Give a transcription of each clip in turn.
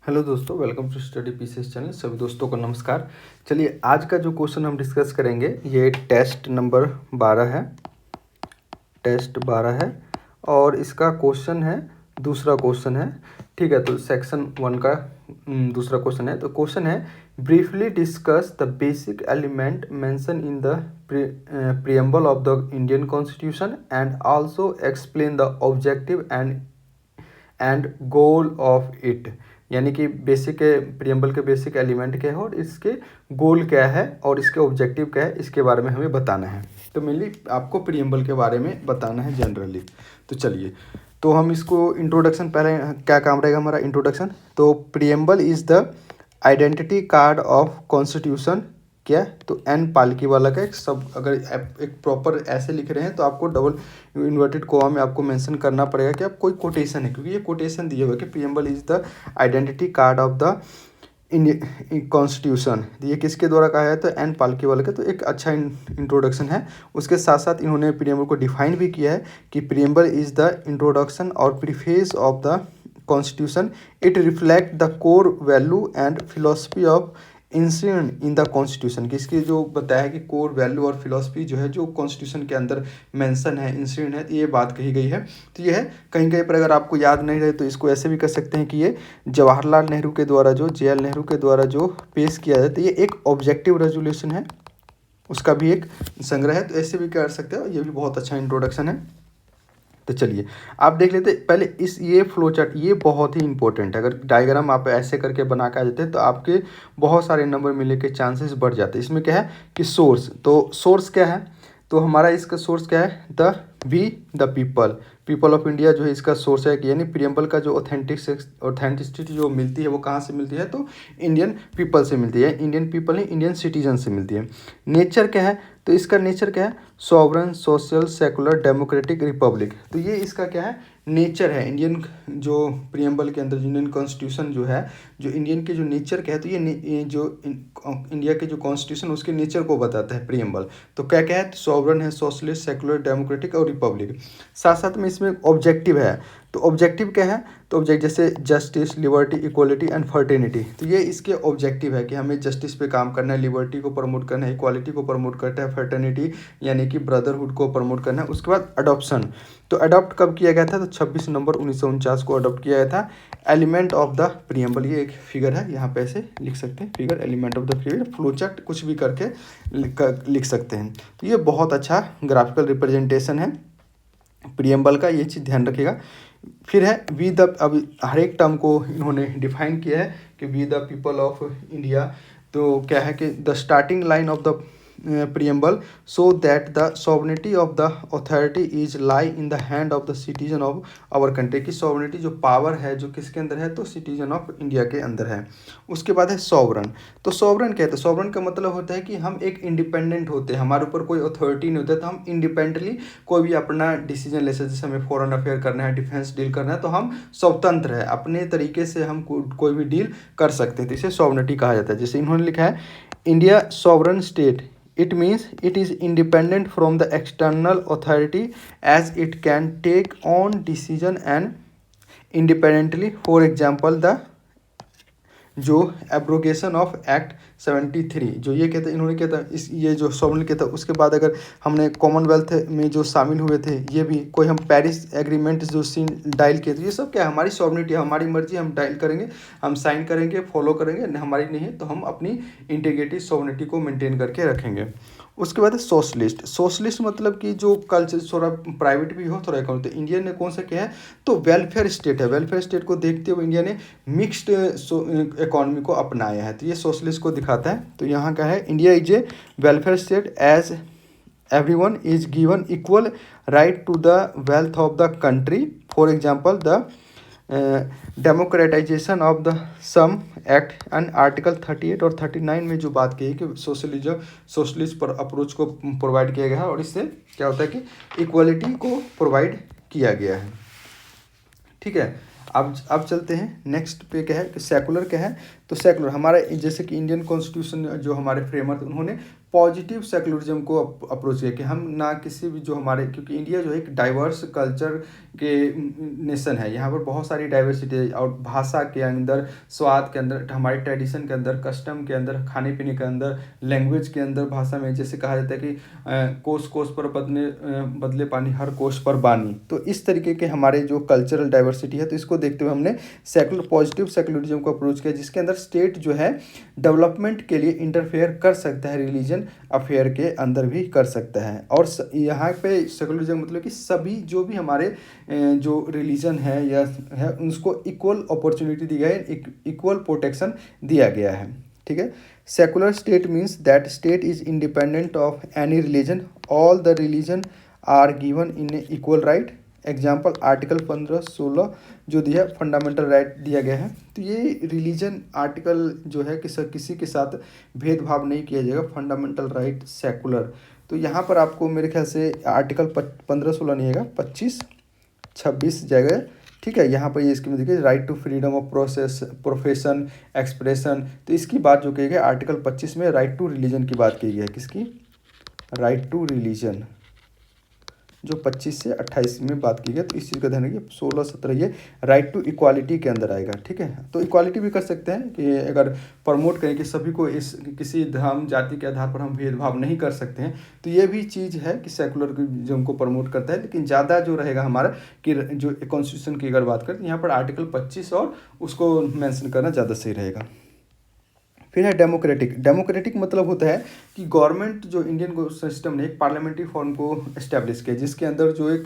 Hello दोस्तों, welcome to study PCS channel. सभी दोस्तों को नमस्कार। चलिए, आज का जो क्वेश्चन हम डिस्कस करेंगे ये टेस्ट नंबर 12 है। टेस्ट 12 है और इसका क्वेश्चन है, दूसरा क्वेश्चन है। ठीक है, तो सेक्शन 1 का दूसरा क्वेश्चन है। तो क्वेश्चन है, briefly discuss the basic element mention in the preamble of the Indian constitution and also explain the objective and goal of it. यानी कि बेसिक प्रियम्बल के बेसिक एलिमेंट क्या है और इसके गोल क्या है और इसके ऑब्जेक्टिव क्या है, इसके बारे में हमें बताना है। तो मेनली आपको प्रियम्बल के बारे में बताना है जनरली। तो चलिए, तो हम इसको इंट्रोडक्शन, पहले क्या काम रहेगा हमारा इंट्रोडक्शन। तो preamble is the identity card of constitution. क्या, तो एन पालकी वाला का एक सब, अगर एक प्रॉपर ऐसे लिख रहे हैं तो आपको डबल इन्वर्टेड कोमा में आपको मेंशन करना पड़ेगा कि आप कोई कोटेशन है, क्योंकि ये कोटेशन दिए हुए कि preamble is the identity card of the Indian constitution. ये किसके द्वारा कहा है, तो एन पालकी वाला का। तो एक अच्छा इंट्रोडक्शन है। उसके साथ साथ इन्होंने प्रियम्बल को डिफाइन भी किया है कि प्रियम्बल इज द इंट्रोडक्शन और preface of the constitution. It reflect the core value and philosophy of enshrined in the constitution. किसकी जो बताया है कि कोर वैल्यू और फिलोसफी जो है, जो कॉन्स्टिट्यूशन के अंदर मेंशन है, इंसियन है, तो ये बात कही गई है। तो ये है, कहीं कहीं पर अगर आपको याद नहीं रहे तो इसको ऐसे भी कर सकते हैं कि ये जवाहरलाल नेहरू के द्वारा, जो JL नेहरू के द्वारा जो पेश किया जाए, तो ये एक ऑब्जेक्टिव रेजोल्यूशन है, उसका भी एक संग्रह है। तो ऐसे भी कर सकते हो, ये भी बहुत अच्छा इंट्रोडक्शन है। तो चलिए आप देख लेते पहले इस ये फ्लो चार्ट, ये बहुत ही इंपॉर्टेंट है। अगर डायग्राम आप ऐसे करके बना के आ जाते हैं तो आपके बहुत सारे नंबर मिलने के चांसेस बढ़ जाते हैं। इसमें क्या है कि सोर्स, तो सोर्स क्या है, तो हमारा इसका सोर्स क्या है, द पीपल ऑफ इंडिया जो है इसका सोर्स है। कि यानी प्रियम्बल का जो ऑथेंटिसिटी जो मिलती है वो कहाँ से मिलती है, तो इंडियन पीपल से मिलती है। इंडियन पीपल नहीं, इंडियन सिटीजन से मिलती है। नेचर क्या है, तो इसका नेचर क्या है, sovereign, social, secular, democratic, Republic. तो ये इसका क्या है, नेचर है। इंडियन जो प्रियम्बल के अंदर इंडियन कॉन्स्टिट्यूशन जो है, जो इंडियन के जो नेचर क्या है, तो ये जो इंडिया के जो कॉन्स्टिट्यूशन उसके नेचर को बताता है प्रियम्बल। तो क्या क्या है, सॉवरन है, सोशलिस्ट, सेकुलर, डेमोक्रेटिक और रिपब्लिक। साथ साथ में इसमें ऑब्जेक्टिव है। तो ऑब्जेक्टिव क्या है, तो ऑब्जेक्ट जैसे justice, liberty, equality and fraternity. तो ये इसके ऑब्जेक्टिव है कि हमें जस्टिस पे काम करना है, लिबर्टी को प्रमोट करना है, इक्वालिटी को प्रमोट करना है, फर्टेनिटी यानी कि ब्रदरहुड को प्रमोट करना है। उसके बाद अडॉप्शन, तो अडॉप्ट कब किया गया था, तो 26 नवंबर 1949 को अडॉप्ट किया गया था। एलिमेंट ऑफ द प्रियम्बल, ये एक फिगर है, यहाँ पे ऐसे लिख सकते हैं figure, element of the preamble, flowchart कुछ भी करके लिख सकते हैं। तो ये बहुत अच्छा ग्राफिकल रिप्रेजेंटेशन है प्रियम्बल का, ये चीज़ ध्यान रखिएगा। फिर है वी द, अब हर एक टर्म को इन्होंने डिफाइन किया है कि we the people of India. तो क्या है कि the starting line of the preamble so that the sovereignty of the authority is lie in the hand of the citizen of our country. की सॉवरेनिटी जो power है जो किसके अंदर है, तो सिटीजन ऑफ इंडिया के अंदर है। उसके बाद है सॉवरन। तो सॉवरन क्या है, तो सॉवरन का मतलब होता है कि हम एक इंडिपेंडेंट होते हैं, हमारे ऊपर कोई अथॉरिटी नहीं होता है, तो हम इंडिपेंडेंटली कोई भी अपना डिसीजन ले सकते। जैसे हमें फॉरेन अफेयर करना है, डिफेंस डील करना है, तो हम स्वतंत्र है, अपने तरीके से हम कोई भी डील कर सकते हैं। तो इसे सॉवरेनिटी कहा जाता है। जैसे इन्होंने लिखा है, India sovereign state, it means it is independent from the external authority as it can take on decision and independently. For example, the जो एब्रोगेशन ऑफ एक्ट 73, जो ये कहते इन्होंने कहता इस ये जो सॉवरेन कहता, उसके बाद अगर हमने कॉमनवेल्थ में जो शामिल हुए थे, ये भी कोई हम पेरिस एग्रीमेंट जो सीन डायल किए थे, ये सब क्या है, हमारी सॉवरेनिटी, हमारी मर्जी, हम डायल करेंगे, हम साइन करेंगे, फॉलो करेंगे, हमारी नहीं है तो हम अपनी इंटीग्रिटी सॉवरेनिटी को मेंटेन करके रखेंगे। उसके बाद है सोशलिस्ट। सोशलिस्ट मतलब कि जो कल्चर थोड़ा प्राइवेट भी हो, थोड़ा इकोनॉमिक। तो इंडिया ने कौन सा किया है, तो वेलफेयर स्टेट है। वेलफेयर स्टेट को देखते हुए इंडिया ने मिक्स्ड इकोनॉमी को अपनाया है। तो ये सोशलिस्ट को दिखाता है। तो यहाँ का है, India is a welfare state as everyone is given equal right to the wealth of the country. For example, the democratisation of the some act and article 38 और 39 में जो बात की है कि सोशलिस्ट पर अप्रोच को प्रोवाइड किया गया है, और इससे क्या होता है कि इक्वलिटी को प्रोवाइड किया गया है। ठीक है, अब चलते हैं नेक्स्ट पे। क्या है कि सेकुलर क्या है, तो सेकुलर हमारा जैसे कि इंडियन कॉन्स्टिट्यूशन जो हमारे फ्रेमर उन्होंने पॉजिटिव सेकुलरिज्म को अप्रोच किया कि हम ना किसी भी जो हमारे, क्योंकि इंडिया जो है एक डाइवर्स कल्चर के नेशन है, यहाँ पर बहुत सारी डाइवर्सिटी है और भाषा के अंदर, स्वाद के अंदर, हमारे ट्रेडिशन के अंदर, कस्टम के अंदर, खाने पीने के अंदर, लैंग्वेज के अंदर, भाषा में जैसे कहा जाता है कि कोस कोस पर बदले पानी, हर कोस पर बानी। तो इस तरीके के हमारे जो कल्चरल डाइवर्सिटी है, तो इसको देखते हुए हमने पॉजिटिव सेकुलरिज्म को अप्रोच किया, जिसके अंदर स्टेट जो है डेवलपमेंट के लिए इंटरफेयर कर सकता है, रिलीजन अफेयर के अंदर भी कर सकता है। और यहाँ पे सेकुलरिज्म मतलब कि सभी जो भी हमारे जो रिलीजन है या है उसको इक्वल अपॉर्चुनिटी दी गई है, इक्वल प्रोटेक्शन दिया गया है। ठीक है। Secular state means that state is independent of any religion, all the religion are given in a equal right. Example article 15-16 जो दिया फंडामेंटल राइट दिया गया है। तो ये रिलीजन आर्टिकल जो है कि किसी के साथ भेदभाव नहीं किया जाएगा, फंडामेंटल राइट सेकुलर। तो यहाँ पर आपको मेरे ख्याल से आर्टिकल 15-16 नहीं आएगा, 25-26 जाएगा। ठीक है। यहाँ पर ये इसकी में देखिए right to freedom of profession expression. तो इसकी बात जो की गई आर्टिकल 25 में राइट टू रिलीजन की बात की गई है। किसकी? राइट टू रिलीजन, जो 25 से 28 में बात की गई। तो इस चीज़ का ध्यान रखिए। 16-17 ये राइट टू इक्वालिटी के अंदर आएगा। ठीक है। तो इक्वालिटी भी कर सकते हैं कि अगर प्रमोट करें कि सभी को इस किसी धर्म जाति के आधार पर हम भेदभाव नहीं कर सकते हैं, तो ये भी चीज़ है कि सेकुलरिज्म को प्रमोट करता है। लेकिन ज़्यादा जो रहेगा हमारा कि जो कॉन्स्टिट्यूशन की अगर बात करें, यहाँ पर आर्टिकल 25 और उसको मैंसन करना ज़्यादा सही रहेगा। फिर है डेमोक्रेटिक। डेमोक्रेटिक मतलब होता है कि गवर्नमेंट जो इंडियन सिस्टम ने एक पार्लियामेंट्री फॉर्म को इस्टेब्लिश किया, जिसके अंदर जो एक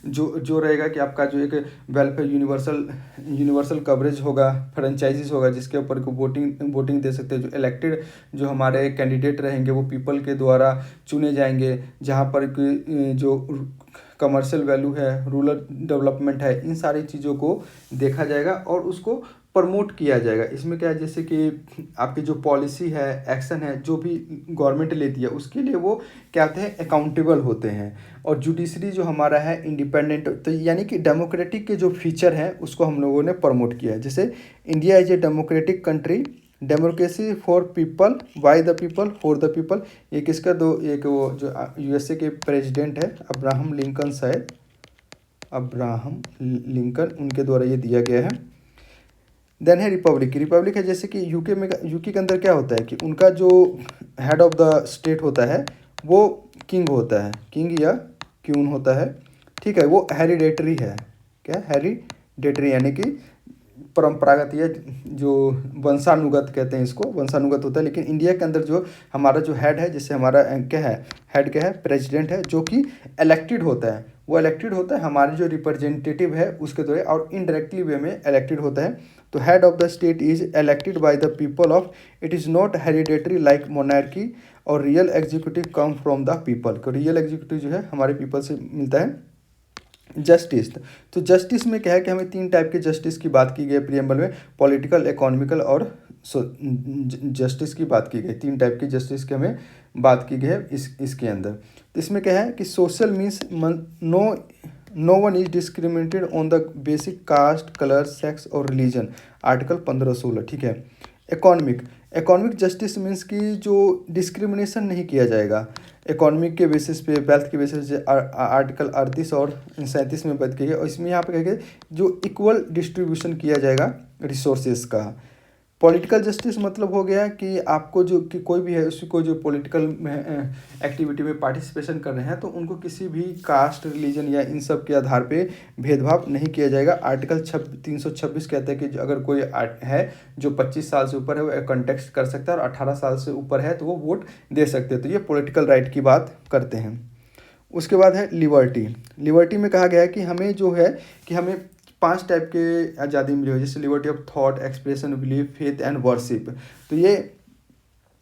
जो रहेगा कि आपका जो एक वेलफेयर यूनिवर्सल कवरेज होगा, फ्रेंचाइजीज होगा, जिसके ऊपर को वोटिंग दे सकते हैं। जो इलेक्टेड जो हमारे कैंडिडेट रहेंगे वो पीपल के द्वारा चुने जाएंगे, जहाँ पर जो कमर्शियल वैल्यू है, रूरल डेवलपमेंट है, इन सारी चीज़ों को देखा जाएगा और उसको प्रमोट किया जाएगा। इसमें क्या है, जैसे कि आपकी जो पॉलिसी है, एक्शन है, जो भी गवर्नमेंट लेती है उसके लिए वो क्या होते हैं, अकाउंटेबल होते हैं। और जुडिशरी जो हमारा है इंडिपेंडेंट। तो यानी कि डेमोक्रेटिक के जो फीचर हैं उसको हम लोगों ने प्रमोट किया है। जैसे India is a democratic country, democracy for people, bye the people, for the people. ये किसका एक वो जो यूएसए के प्रेसिडेंट है अब्राहम लिंकन, शायद अब्राहम लिंकन, उनके द्वारा ये दिया गया है। देन है रिपब्लिक। रिपब्लिक है जैसे कि यूके के अंदर क्या होता है कि उनका जो हेड ऑफ द स्टेट होता है वो किंग होता है, किंग या क्यून होता है। ठीक है। वो हेरिडेटरी है। क्या? हेरिडेटरी यानी कि परंपरागत या जो वंशानुगत कहते हैं इसको, वंशानुगत होता है। लेकिन इंडिया के अंदर जो हमारा जो हेड है, जैसे हमारा क्या है, हेड क्या है, प्रेसिडेंट है, जो कि इलेक्टेड होता है। वो इलेक्टेड होता है हमारे जो रिप्रेजेंटेटिव है उसके द्वारा, और इनडायरेक्टली वे में इलेक्टेड होता है। तो head of the state is elected by the people of, it is not hereditary like monarchy, और real executive come from the people. तो रियल एग्जीक्यूटिव जो है हमारे पीपल से मिलता है। जस्टिस। तो जस्टिस में क्या है कि हमें 3 टाइप के जस्टिस की बात की गई प्रियम्बल में, पॉलिटिकल, इकोनॉमिकल और जस्टिस की बात की गई। 3 टाइप की जस्टिस की हमें बात की गई है इसके अंदर। तो इसमें क्या है कि social means no one is discriminated on the basic caste, colour, sex और रिलीजन, आर्टिकल 15-16। ठीक है। इकोनॉमिक जस्टिस मीन्स कि जो डिस्क्रिमिनेशन नहीं किया जाएगा इकोनॉमिक के बेसिस पे, वेल्थ के बेसिस पे, आर्टिकल 38 और 37 में बात की गई। और इसमें यहाँ पे कहेंगे जो इक्वल डिस्ट्रीब्यूशन किया जाएगा रिसोर्सेज का। पॉलिटिकल जस्टिस मतलब हो गया कि आपको जो कि कोई भी है उसको जो पॉलिटिकल एक्टिविटी में पार्टिसिपेशन कर रहे हैं तो उनको किसी भी कास्ट, रिलीजन या इन सब के आधार पे भेदभाव नहीं किया जाएगा। आर्टिकल 326 कहता है कि अगर कोई है जो 25 साल से ऊपर है वो कंटेस्ट कर सकता है, और 18 साल से ऊपर है तो वो वोट दे सकते हैं। तो ये पॉलिटिकल राइट की बात करते हैं। उसके बाद है लिबर्टी। लिबर्टी में कहा गया है कि हमें जो है कि हमें 5 टाइप के आज़ादी मिली हुई, जैसे liberty of thought, expression, belief, faith and worship. तो ये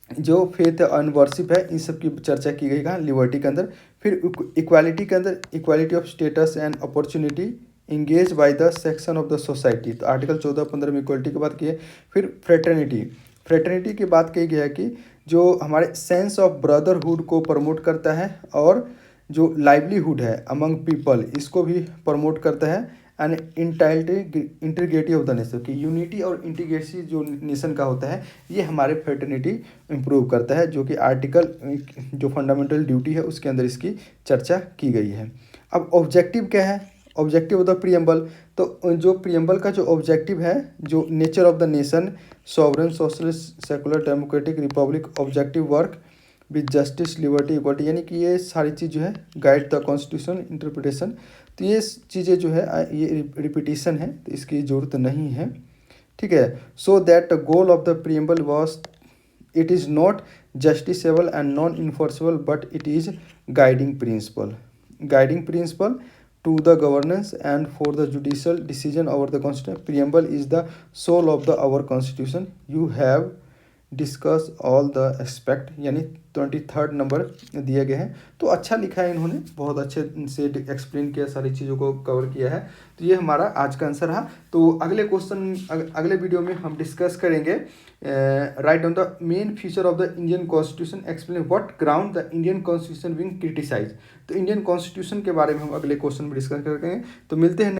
जो फेथ एंड वर्शिप है इन सब की चर्चा की गई कहाँ, लिबर्टी के अंदर। फिर इक्वालिटी के अंदर, equality of status and opportunity engage by the section of the society. तो आर्टिकल 14-15 में इक्वालिटी की बात की है। फिर फ्रेटर्निटी की बात कही गई है कि जो हमारे सेंस ऑफ ब्रदरहुड को प्रमोट करता है, और जो लाइवलीहुड है अमंग पीपल इसको भी प्रमोट करता है। And integrity of the nation, कि यूनिटी और इंटीग्रेसी जो नेशन का होता है ये हमारे फ्रेटर्निटी इम्प्रूव करता है, जो कि आर्टिकल जो फंडामेंटल ड्यूटी है उसके अंदर इसकी चर्चा की गई है। अब ऑब्जेक्टिव क्या है, ऑब्जेक्टिव ऑफ द प्रियम्बल, तो जो प्रियम्बल का जो ऑब्जेक्टिव है, जो nature of the nation, sovereign, socialist, secular, democratic, Republic, objective work with justice, liberty, equality, यानी कि ये सारी चीज़ जो है गाइड द कॉन्स्टिट्यूशन इंटरप्रिटेशन, तो ये चीज़ें जो है ये रिपीटिशन है तो इसकी ज़रूरत नहीं है, ठीक है। सो that the goal of the preamble was it is not justiciable and non enforceable but it is guiding principal to the governance and for the judicial decision over the constitution. Preamble is the soul of the our constitution. You have discuss all the aspect, यानी 23rd number दिए गए हैं। तो अच्छा लिखा है इन्होंने, बहुत अच्छे से एक्सप्लेन किया, सारी चीज़ों को कवर किया है। तो ये हमारा आज का आंसर रहा। तो अगले क्वेश्चन अगले वीडियो में हम डिस्कस करेंगे right on the main feature of the Indian constitution, explain what ground the Indian constitution being criticise. तो इंडियन कॉन्स्टिट्यूशन के बारे में हम अगले क्वेश्चन में डिस्कस करेंगे। तो मिलते हैं।